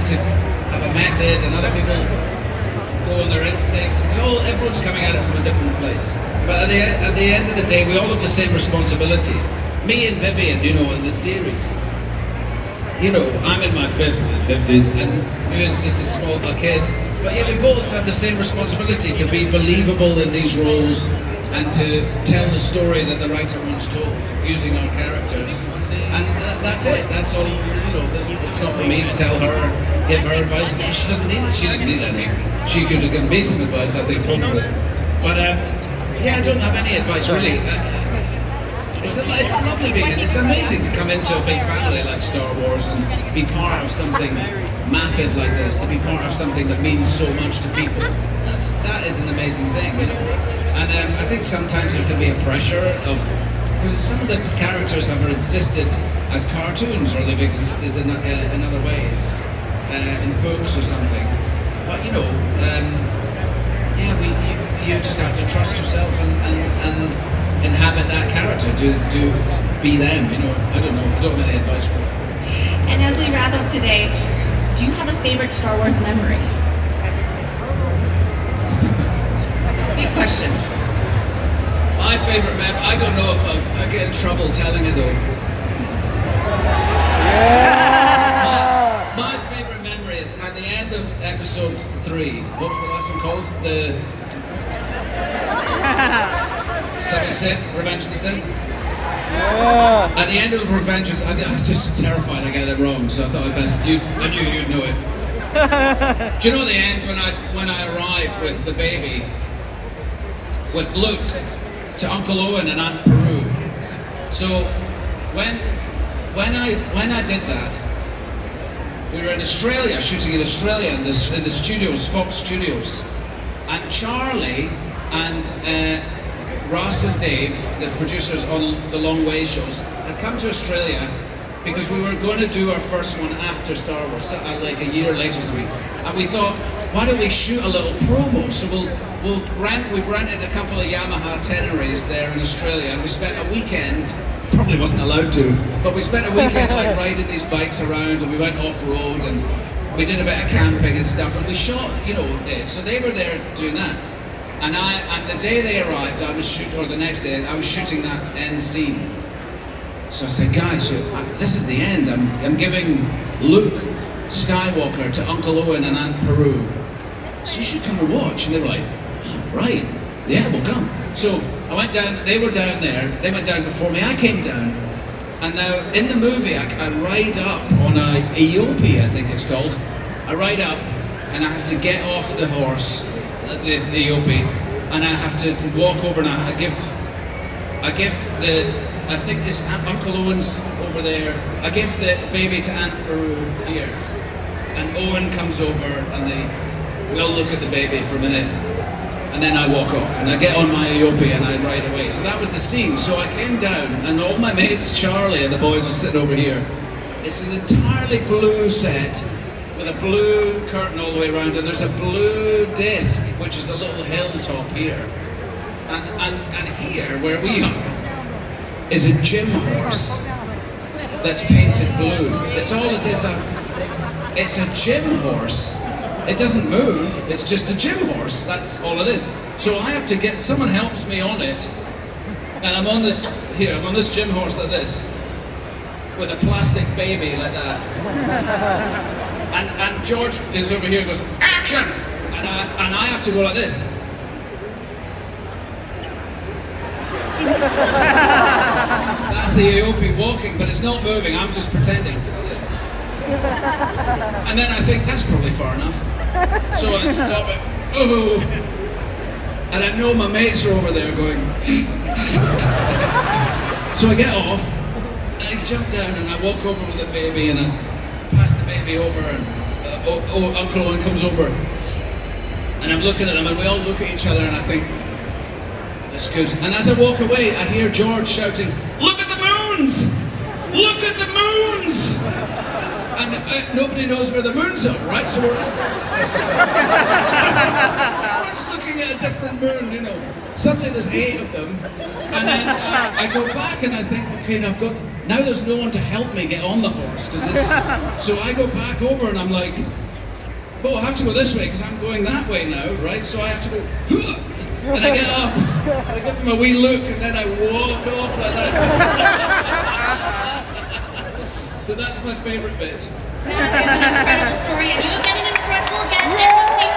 like to have a method, and other people go on their instincts. Everyone's coming at it from a different place. But at the end of the day, we all have the same responsibility. Me and Vivian, you know, in the series. You know, I'm in my 50s, and Vivian's just a kid. But yeah, we both have the same responsibility to be believable in these roles and to tell the story that the writer once told, using our characters. And that's it. That's all. You know, it's not for me to tell her, give her advice, because she doesn't need it. She didn't need any. She could have given me some advice, I think, probably. But yeah, I don't have any advice really. It's lovely being in. It's amazing to come into a big family like Star Wars and be part of something massive like this. To be part of something that means so much to people. That is an amazing thing, you know. And I think sometimes there can be a pressure of, because some of the characters have existed as cartoons, or they've existed in other ways, in books or something. But you know, yeah, you just have to trust yourself and inhabit that character, to be them, you know. I don't have any advice for it. And as we wrap up today, do you have a favorite Star Wars memory? Big question. My favorite memory, I don't know if I get in trouble telling it though. Yeah! My favorite memory is at the end of episode 3. What was the last one called? The Seven Sith, Revenge of the Sith. Yeah. At the end of Revenge of the, I'm just terrified I get it wrong, so I thought I knew you'd know it. Do you know the end when I arrive with the baby, with Luke, to Uncle Owen and Aunt Peru? So when I did that, we were in Australia, shooting in Australia in the studios, Fox Studios, and Charlie and Ross and Dave, the producers on the Long Way shows, had come to Australia because we were going to do our first one after Star Wars, like a year later or something. And we thought, why don't we shoot a little promo? So we rented a couple of Yamaha Teneries there in Australia, and we spent a weekend, probably wasn't allowed to, but we spent a weekend like riding these bikes around, and we went off-road, and we did a bit of camping and stuff, and we shot, you know, so they were there doing that. And the day they arrived, or the next day, I was shooting that end scene. So I said, guys, this is the end. I'm giving Luke Skywalker to Uncle Owen and Aunt Peru. So you should come and watch. And they were like, oh, right, yeah, we'll come. So I went down, they were down there, they went down before me, I came down. And now, in the movie, I ride up on a Eope, I think it's called. I ride up, and I have to get off the horse, the Eope, and I have to walk over, and I give I think it's Uncle Owen's over there. I give the baby to Aunt Peru here, and Owen comes over, and we all look at the baby for a minute, and then I walk off, and I get on my Eope and I ride away. So that was the scene. So I came down, and all my mates, Charlie and the boys, are sitting over here. It's an entirely blue set, with a blue curtain all the way around, and there's a blue disc, which is a little hilltop here. And here, where we are, is a gym horse that's painted blue. It's all it is. It's a gym horse. It doesn't move. It's just a gym horse. That's all it is. So I have to get someone helps me on it, and I'm on this here. I'm on this gym horse like this, with a plastic baby like that. And George is over here and goes, action! And I have to go like this. That's the Eope walking, but it's not moving, I'm just pretending. It's like this. And then I think, that's probably far enough. So I stop it. Oh! And I know my mates are over there going. So I get off, and I jump down, and I walk over with the baby, and I pass the baby over, and Uncle Owen comes over, and I'm looking at him, and we all look at each other, and I think, that's good. And as I walk away, I hear George shouting, look at the moons! Look at the moons! and nobody knows where the moons are, right? So we're everyone's looking at a different moon, you know. Suddenly there's 8 of them, and then I go back and I think, okay, now there's no one to help me get on the horse, so I go back over and I'm like, well, I have to go this way because I'm going that way now, right? So I have to go, and I get up, and I give him a wee look, and then I walk off like that. So that's my favourite bit. That is an incredible story, and you have been an incredible guest. Everyone, please